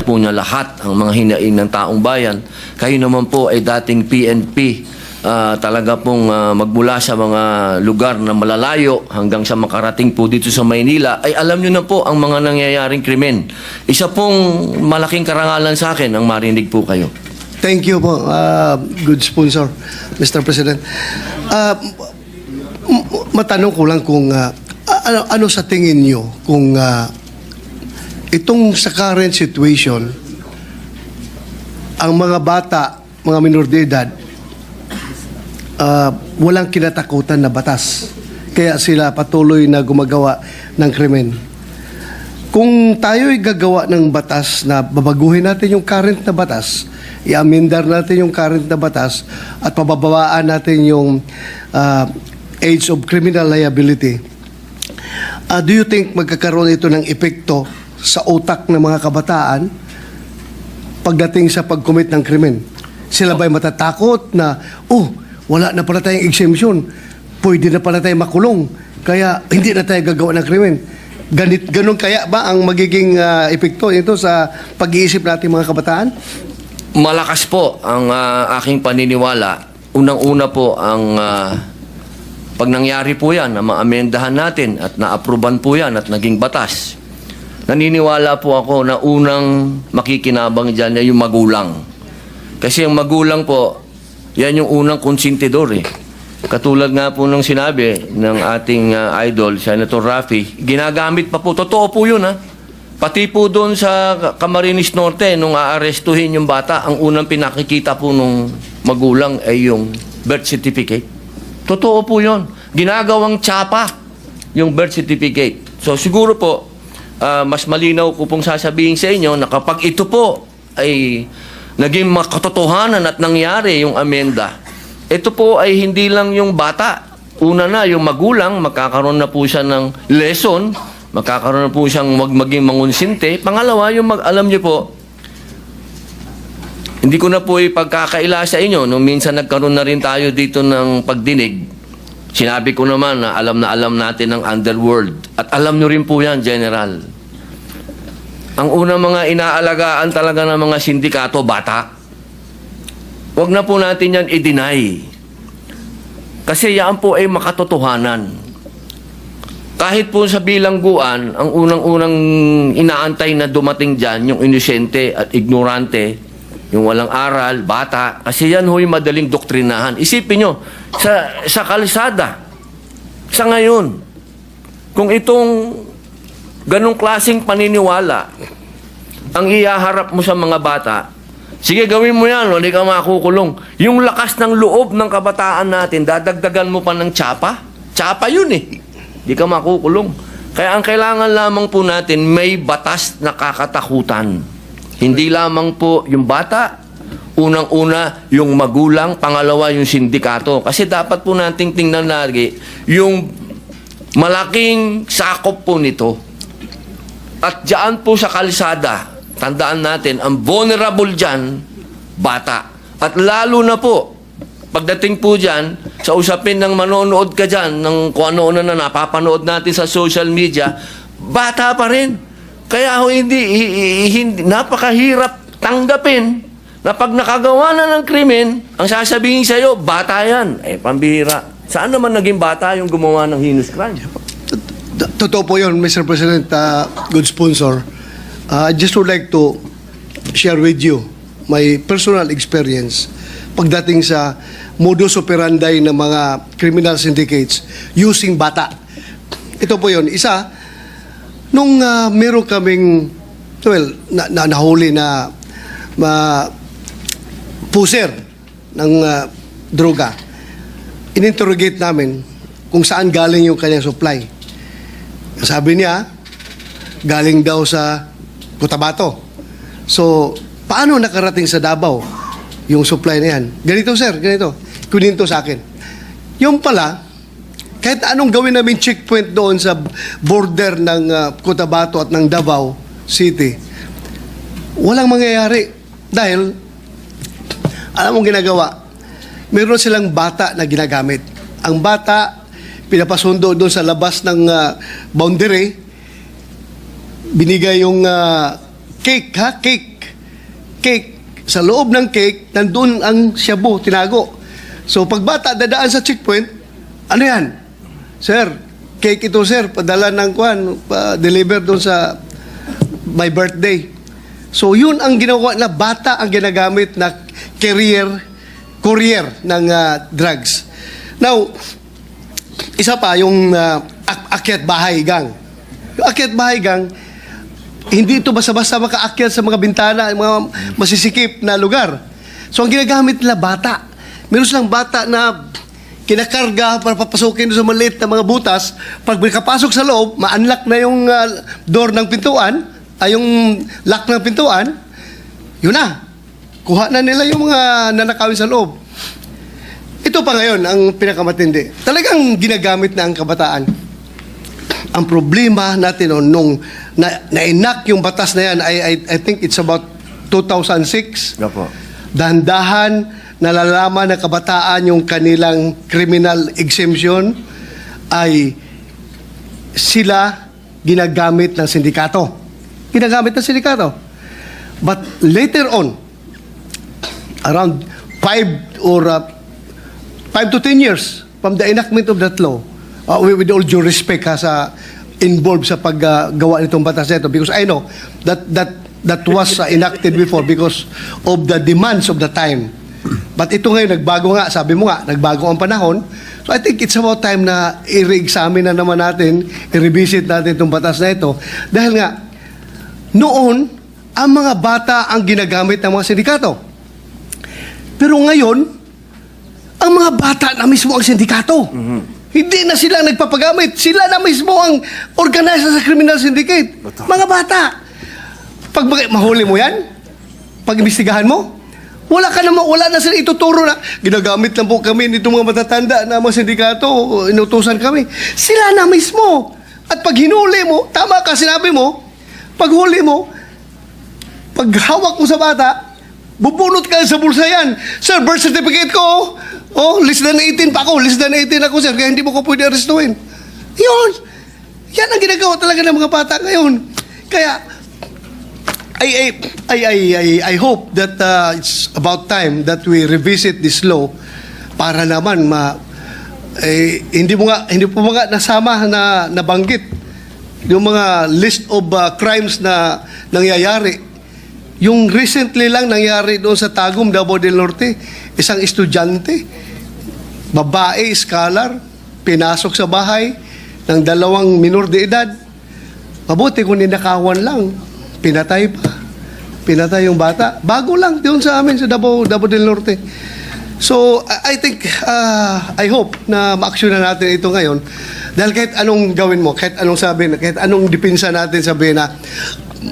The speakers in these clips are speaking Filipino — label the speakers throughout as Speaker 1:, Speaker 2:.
Speaker 1: po niya lahat ang mga hinaing ng taong bayan. Kayo naman po ay dating PNP. Talaga pong magmula sa mga lugar na malalayo hanggang sa makarating po dito sa Maynila, ay alam nyo na po ang mga nangyayaring krimen. Isa pong malaking karangalan sa akin ang marinig po kayo.
Speaker 2: Thank you po, good sponsor, Mr. President. Matanong ko lang kung ano sa tingin nyo kung itong sa current situation, ang mga bata, mga minor de edad, walang kinatakutan na batas. Kaya sila patuloy na gumagawa ng krimen. Kung tayo'y gagawa ng batas na babaguhin natin yung current na batas, i-amendar natin yung current na batas at pababawaan natin yung age of criminal liability, do you think magkakaroon ito ng epekto sa utak ng mga kabataan pagdating sa pag-commit ng krimen? Sila ba'y matatakot na, wala na pala tayong exemption, pwede na pala tayong makulong, kaya hindi na tayo gagawa ng krimen? Ganun kaya ba ang magiging epekto ito sa pag-iisip natin mga kabataan?
Speaker 1: Malakas po ang aking paniniwala. Unang-una po ang pag nangyari po yan na maamendahan natin at na-aproban po yan at naging batas, naniniwala po ako na unang makikinabang dyan ay yung magulang. Kasi yung magulang po, yan yung unang konsentidor eh. Katulad nga po ng sinabi ng ating idol, Senator Raffy, ginagamit pa po. Totoo po yun ha. Pati po doon sa Camarines Norte, nung aarestuhin yung bata, ang unang pinakikita po nung magulang ay yung birth certificate. Totoo po yun. Ginagawang tsapa yung birth certificate. So siguro po, mas malinaw ko pong sasabihin sa inyo na kapag ito po ay naging makatotohanan at nangyari yung amenda, ito po ay hindi lang yung bata. Una na, yung magulang, magkakaroon na po siya ng lesson, magkakaroon na po siyang maging mangunsinte. Pangalawa, yung alam niyo po, hindi ko na po ipagkakaila sa inyo, nung minsan nagkaroon na rin tayo dito ng pagdinig, sinabi ko naman na alam natin ang underworld. At alam nyo rin po yan, General. Ang unang mga inaalagaan talaga ng mga sindikato, bata. Huwag na po natin yan i-deny. Kasi yan po ay makatotohanan. Kahit po sa bilangguan, ang unang-unang inaantay na dumating dyan, yung inosente at ignorante, yung walang aral, bata, kasi yan ho'y madaling doktrinahan. Isipin nyo, sa kalsada, sa ngayon, kung itong ganong klaseng paniniwala ang iyaharap mo sa mga bata, sige, gawin mo yan, hindi ka makukulong. Yung lakas ng loob ng kabataan natin, dadagdagan mo pa ng tsapa. Tsapa yun eh. Hindi ka makukulong. Kaya ang kailangan lamang po natin, may batas na kakatakutan. Hindi lamang po yung bata, unang-una yung magulang, pangalawa yung sindikato. Kasi dapat po nating tingnan lagi yung malaking sakop po nito. At diyan po sa kalsada, tandaan natin, ang vulnerable dyan, bata. At lalo na po, pagdating po dyan, sa usapin ng manonood ka dyan, ng kung ano-ano na napapanood natin sa social media, bata pa rin. Kaya hindi napakahirap tanggapin na pag nakagawa na ng krimen, ang sasabihin sa'yo, bata yan. Eh, pambihira. Saan naman naging bata yung gumawa ng heinous crime?
Speaker 2: Totoo po yun, Mr. President, good sponsor. I just would like to share with you my personal experience pagdating sa modus operandi ng mga criminal syndicates using bata. Ito po yun. Isa, nung meron kaming, nahuli na puser ng droga, ininterrogate namin kung saan galing yung kanyang supply. Sabi niya, galing daw sa Cotabato. So, paano nakarating sa Davao yung supply na yan? Ganito, sir, ganito. Kuninto sa akin. Yung pala, kahit anong gawin namin checkpoint doon sa border ng Cotabato at ng Davao City, walang mangyayari. Dahil, alam mong ginagawa, meron silang bata na ginagamit. Ang bata, pinapasundo doon sa labas ng boundary, binigay yung cake, cake. Sa loob ng cake, nandun ang shabu, tinago. So pag bata dadaan sa checkpoint, ano yan? Sir, cake ito sir, padala ng deliver doon sa my birthday. So yun ang ginagawa na bata ang ginagamit na courier ng drugs. Now, isa pa yung akyat bahay gang. Yung akyat bahay gang, hindi ito basta-basta makaakyat sa mga bintana, mga masisikip na lugar. So ang ginagamit nila bata. Meron silang bata na kinakarga para papasukin sa maliit na mga butas. Pag makapasok sa loob, ma-unlock na yung door ng pintuan, ay yung lock ng pintuan, yun na. Kuha na nila yung mga nanakawin sa loob. Ito pa ngayon ang pinakamatindi. Talagang ginagamit na ang kabataan. Ang problema natin nung na-enact yung batas na yan, I think it's about 2006.
Speaker 1: Opo.
Speaker 2: Dahan-dahan nalalaman ng kabataan yung kanilang criminal exemption ay sila ginagamit ng sindikato. Ginagamit ng sindikato. But later on, around 5 to 10 years from the enactment of that law, with all due respect sa involved sa paggawa nitong batas nito, because I know that was enacted before because of the demands of the time. But ito ngayon, nagbago nga, sabi mo nga, nagbago ang panahon. So I think it's about time na i-re-examine na naman natin, i-revisit natin itong batas na ito. Dahil nga, noon, ang mga bata ang ginagamit ng mga sindikato. Pero ngayon, ang mga bata na mismo ang sindikato. Hindi na sila nagpapagamit. Sila na mismo ang organizer sa criminal syndicate. Mga bata. Pag mahuli mo yan, pag imbestigahan mo, wala na sila ituturo na ginagamit lang po kami nitong mga matatanda na mga sindikato, inutusan kami. Sila na mismo. At pag hinuli mo, tama ka, sinabi mo, pag huli mo, pag hawak mo sa bata, bubunot ka sa bulsa yan. Sir, birth certificate ko, less than 18 pa ako. Less than 18 ako, sir, kaya hindi mo ko pwede arrestuin. Yun. Yan ang ginagawa talaga ng mga bata ngayon. Kaya, I hope that it's about time that we revisit this law para naman hindi po mga nasama na nabanggit yung mga list of crimes na nangyayari. Yung recently lang nangyari doon sa Tagum, Davao del Norte, isang estudyante, babae, scholar, pinasok sa bahay ng 2 minor de edad. Mabuti kung ninakawan lang, pinatay pa. Pinatay yung bata. Bago lang doon sa amin sa Davao del Norte. So, I think, I hope na ma-action na natin ito ngayon. Dahil kahit anong gawin mo, kahit anong sabihin, kahit anong dipinsa natin sabihin na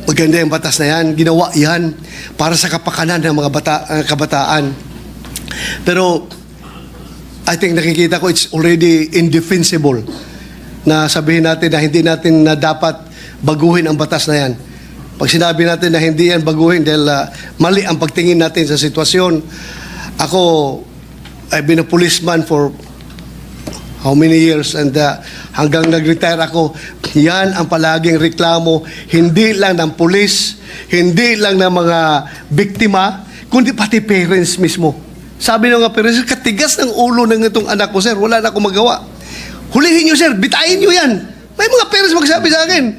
Speaker 2: maganda yung batas na yan, ginawa yan para sa kapakanan ng mga kabataan. Pero, I think nakikita ko it's already indefensible na sabihin natin na hindi natin na dapat baguhin ang batas na yan. Pag sinabi natin na hindi yan baguhin dahil mali ang pagtingin natin sa sitwasyon. Ako, I've been a policeman for how many years and hanggang nag-retire ako, yan ang palaging reklamo, hindi lang ng pulis, hindi lang ng mga biktima, kundi pati parents mismo. Sabi ng mga parents, katigas ng ulo ng itong anak ko, sir, wala na akong magawa. Hulihin nyo, sir, bitayin nyo yan. May mga parents magsabi sa akin,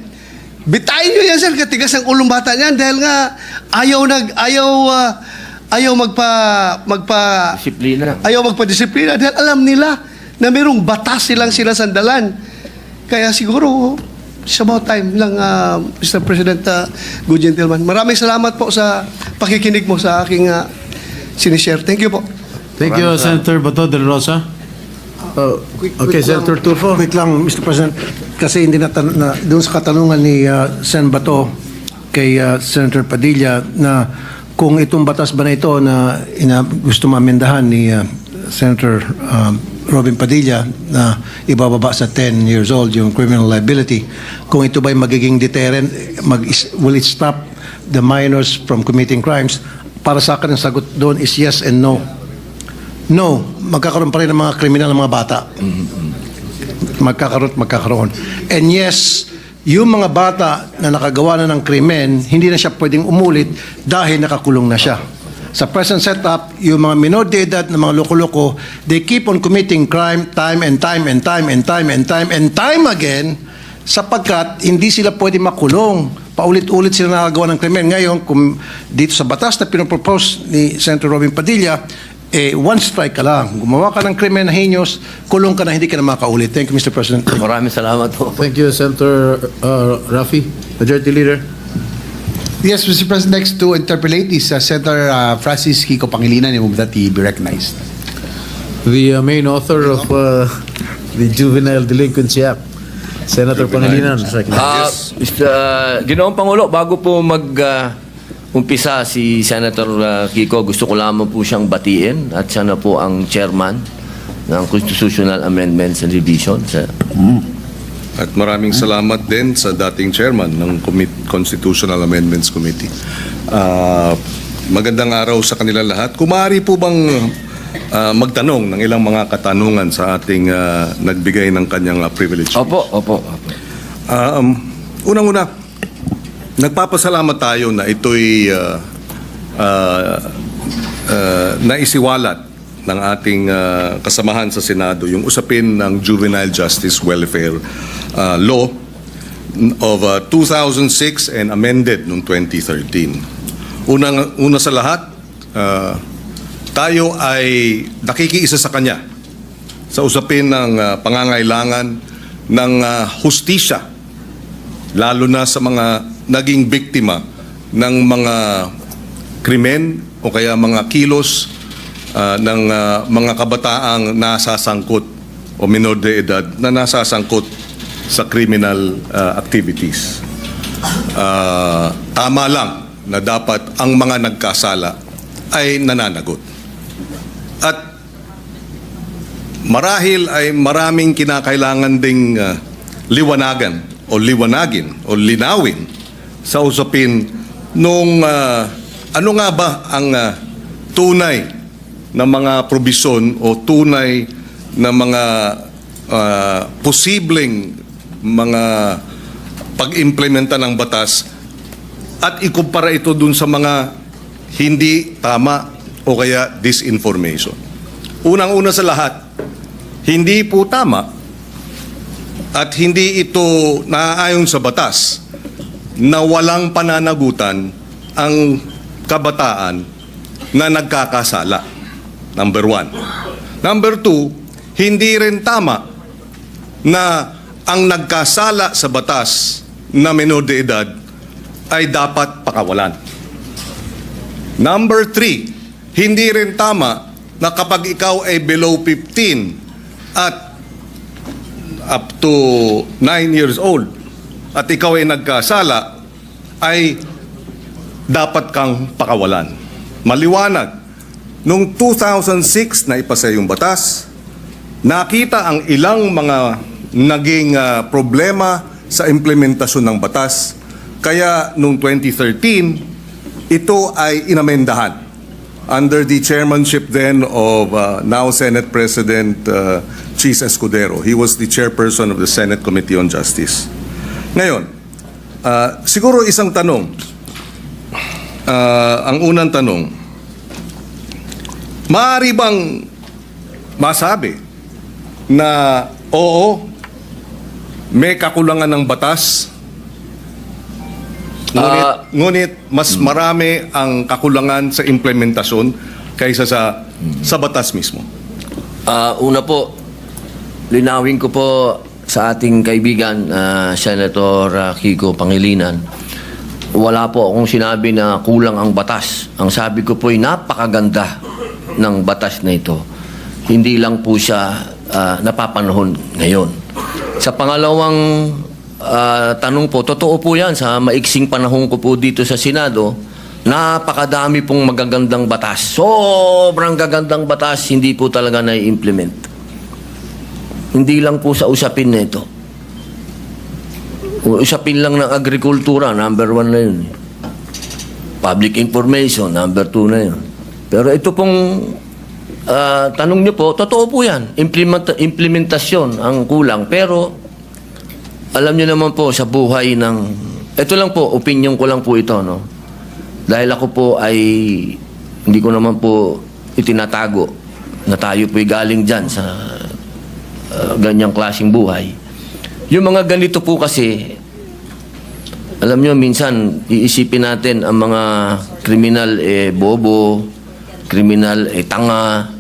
Speaker 2: bitayin nyo yan, sir, katigas ang ulong bata niyan dahil nga ayaw magpa-disiplina dahil alam nila na mayroong batas silang sinasandalan. Kaya siguro, it's about time lang, Mr. President, good gentleman. Maraming salamat po sa pakikinig mo sa aking sinishare. Thank you po.
Speaker 3: Thank you, Senator Bato de la Rosa. Okay, Senator Tulfo.
Speaker 4: Wait lang, Mr. President. Kasi hindi doon sa katanungan ni Sen Bato kay Senator Padilla na kung itong batas ba na ito na gusto mamendahan ni Senator Robin Padilla na ibababa sa 10 years old yung criminal liability, kung ito ba'y magiging deterrent, will it stop the minors from committing crimes? Para sa akin ang sagot doon is yes and no. No, magkakaroon pa rin ng mga kriminal ng mga bata. Magkakaroon. And yes, yung mga bata na nakagawa na ng krimen, hindi na siya pwedeng umulit dahil nakakulong na siya. Sa present setup, yung mga minor de edad na mga loko-loko, they keep on committing crime time and time and time and time and time and time again sapagkat hindi sila pwede makulong. Paulit-ulit sila nakagawa ng krimen. Ngayon, kung dito sa batas na pinopropose ni Senator Robin Padilla, one strike ka lang. Gumawa ka ng krimen na heinous, kulong ka na, hindi ka na makaulit. Thank you, Mr. President.
Speaker 1: Maraming salamat po.
Speaker 3: Thank you, Senator Rafi. Majority Leader.
Speaker 5: Yes, Mr. President, next to interpolate is Senator Francis Kiko Pangilinan. I move that he be recognized.
Speaker 3: The main author of the Juvenile Delinquency Act, Senator Pangilinan.
Speaker 1: Ginoong Pangulo, bago po umpisa si Senator Kiko, gusto ko lamang po siyang batiin at siya na po ang chairman ng Constitutional Amendments and Revision.
Speaker 6: At maraming salamat din sa dating chairman ng Constitutional Amendments Committee. Magandang araw sa kanila lahat. Kung maaari po bang magtanong ng ilang mga katanungan sa ating nagbigay ng kanyang privilege?
Speaker 1: Opo.
Speaker 6: Unang-una, nagpapasalamat tayo na ito'y naisiwalat ng ating kasamahan sa Senado, yung usapin ng Juvenile Justice Welfare Law of 2006 and amended noong 2013. Una sa lahat, tayo ay nakikiisa sa kanya sa usapin ng pangangailangan ng hustisya, lalo na sa mga naging biktima ng mga krimen o kaya mga kilos ng mga kabataang nasasangkot o minor de edad na nasasangkot sa criminal activities. Tama lang na dapat ang mga nagkasala ay nananagot. At marahil ay maraming kinakailangan ding liwanagin o linawin sa usapin nung ano nga ba ang tunay na mga probisyon o tunay na mga posibleng mga pag-implementa ng batas at ikumpara ito dun sa mga hindi tama o kaya disinformation. Unang-una sa lahat, hindi po tama at hindi ito naaayon sa batas na walang pananagutan ang kabataan na nagkakasala. Number 1. Number 2, hindi rin tama na ang nagkasala sa batas na menor de edad ay dapat pakawalan. Number 3, hindi rin tama na kapag ikaw ay below 15 at up to 9 years old at ikaw ay nagkasala ay dapat kang pakawalan. Maliwanag. Noong 2006 na ipasa yung batas, nakita ang ilang mga naging problema sa implementasyon ng batas. Kaya noong 2013, ito ay inamendahan under the chairmanship then of now Senate President Chis Escudero. He was the chairperson of the Senate Committee on Justice. Ngayon, siguro isang tanong. Ang unang tanong, maaari bang masabi na oo, may kakulangan ng batas, ngunit mas marami ang kakulangan sa implementasyon kaysa sa batas mismo?
Speaker 1: Una po, linawin ko po sa ating kaibigan, Senator Kiko Pangilinan, wala po akong sinabi na kulang ang batas. Ang sabi ko po ay napakaganda ng batas na ito. Hindi lang po siya napapanahon ngayon. Sa pangalawang tanong po, totoo po yan, sa maiksing panahon ko po dito sa Senado, napakadami pong magagandang batas. Sobrang gagandang batas, hindi po talaga na-implement. Hindi lang po sa usapin na ito. Usapin lang ng agrikultura, number 1 na yun. Public information, number 2 na yun. Pero ito pong tanong niyo po, totoo po yan. Implementasyon ang kulang. Pero alam niyo naman po sa buhay ng... Ito lang po, opinion ko lang po ito, no? Dahil ako po ay hindi ko naman po itinatago na tayo po'y galing dyan sa ganyang klaseng buhay. Yung mga ganito po kasi, alam nyo, minsan iisipin natin ang mga kriminal bobo, kriminal tanga,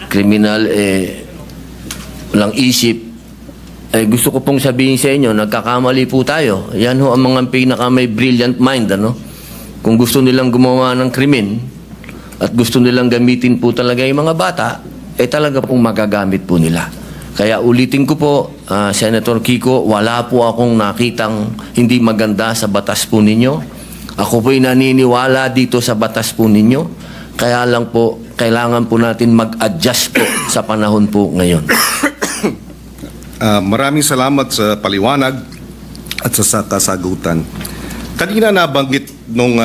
Speaker 1: kriminal walang isip. Gusto ko pong sabihin sa inyo, nagkakamali po tayo. Yan ho ang mga pinaka may brilliant mind, ano? Kung gusto nilang gumawa ng krimen at gusto nilang gamitin po talaga yung mga bata, talaga pong magagamit po nila. Kaya ulitin ko po, Senator Kiko, wala po akong nakitang hindi maganda sa batas po ninyo. Ako po'y naniniwala dito sa batas po ninyo. Kaya lang po, kailangan po natin mag-adjust po sa panahon po ngayon.
Speaker 6: Maraming salamat sa paliwanag at sa kasagutan. Kanina nabanggit nung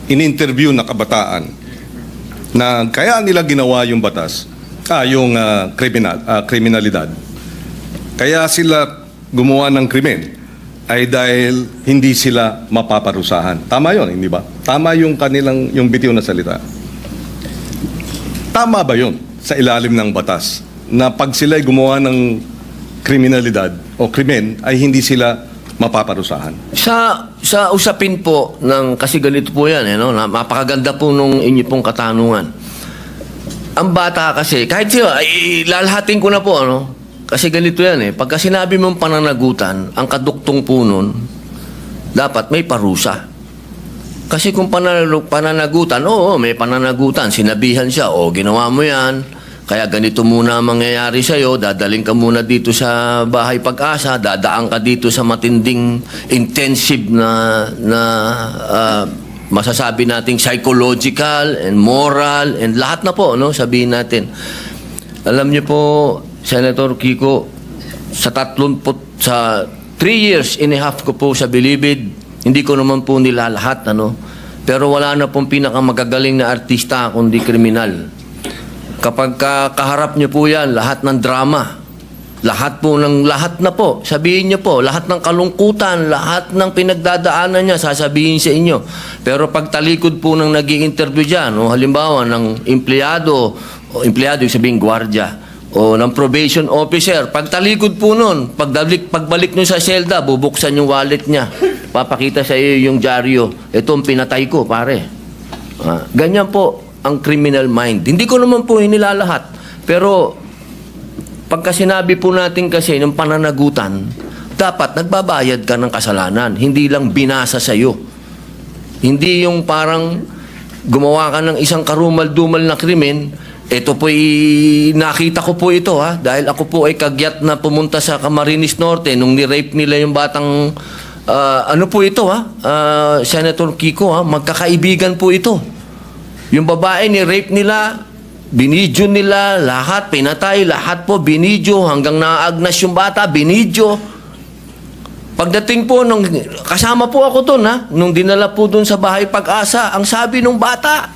Speaker 6: in-interview na kabataan na kaya nila ginawa yung batas, yung kriminalidad. Kaya sila gumawa ng krimen ay dahil hindi sila mapaparusahan. Tama yun, hindi ba? Tama yung kanilang, yung bitiw na salita. Tama ba yun sa ilalim ng batas? Na pag sila'y gumawa ng kriminalidad o krimen ay hindi sila mapaparusahan.
Speaker 1: Sa usapin po ng, kasi ganito po yan, no? Napakaganda po nung inyo pong katanungan. Ang bata kasi, kahit siya, lalahatin ko na po, ano? Kasi ganito yan pagka sinabi mong pananagutan, ang kaduktong po nun, dapat may parusa. Kasi kung pananagutan, oo, may pananagutan, sinabihan siya, ginawa mo yan, kaya ganito muna ang mangyayari sa'yo, dadaling ka muna dito sa Bahay Pag-asa, dadaan ka dito sa matinding intensive na masasabi nating psychological and moral and lahat na po, no? Sabihin natin. Alam niyo po, Senator Kiko, sa 3 years and a half ko po sa Bilibid, hindi ko naman po nila lahat, ano? Pero wala na pong pinakamagagaling na artista kundi kriminal. Kapag kaharap niyo po yan, lahat ng drama, lahat na po, sabihin niyo po, lahat ng kalungkutan, lahat ng pinagdadaanan niya, sasabihin sa inyo. Pero pag talikod po ng nag-i-interview dyan, halimbawa ng empleyado, yung sabihin gwardiya, o ng probation officer, pag talikod po nun, pagbalik niyo sa selda, bubuksan yung wallet niya, papakita sa iyo yung dyaryo, itong pinatay ko, pare. Ganyan po ang criminal mind. Hindi ko naman po inilalahat. Pero pagka sinabi po natin kasi ng pananagutan, dapat nagbabayad ka ng kasalanan. Hindi lang binasa sa'yo. Hindi yung parang gumawa ka ng isang karumal-dumal na krimen. Ito po nakita ko po ito dahil ako po ay kagyat na pumunta sa Camarines Norte nung ni-rape nila yung batang ano po ito Senator Kiko magkakaibigan po ito. Yung babae ni-rape nila, binidyo nila, lahat, pinatay, lahat po, binidyo, hanggang naagnas yung bata, binidyo. Pagdating po, kasama po ako doon, nung dinala po doon sa Bahay Pag-asa, ang sabi nung bata,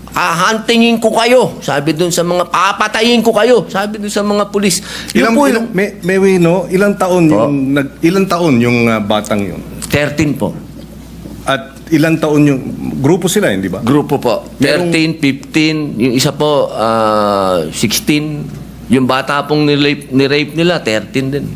Speaker 1: hahantingin ko kayo, sabi doon sa mga, papatayin ko kayo, sabi doon sa mga pulis.
Speaker 6: Ilang taon yung batang yun?
Speaker 1: 13 po.
Speaker 6: At ilang taon yung grupo sila, hindi ba?
Speaker 1: Grupo po. 13, 15, yung isa po 16. Yung bata pong ni-rape nila, 13 din.